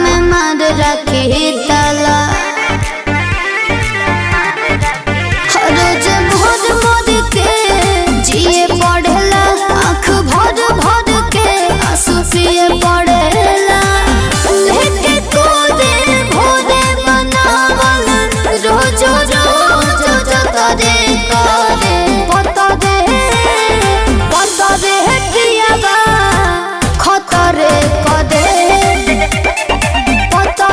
में मार रखी ताला। रोज भोर भोर के जिए पड़ेला, आँख भर भर के आंसू पिए पड़ेला। लेके कोरे भोरे बनावल रोज रोज करे करे पता दे पियाबा खतरे कदे पता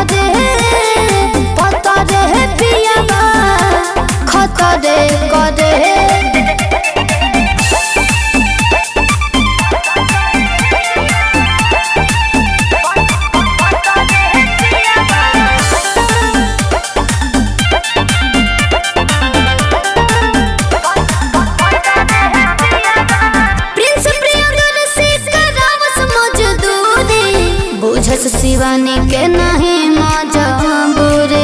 दे पियाबा खतरे कदे। बुझस शिवानी के नहीं मजबूरी।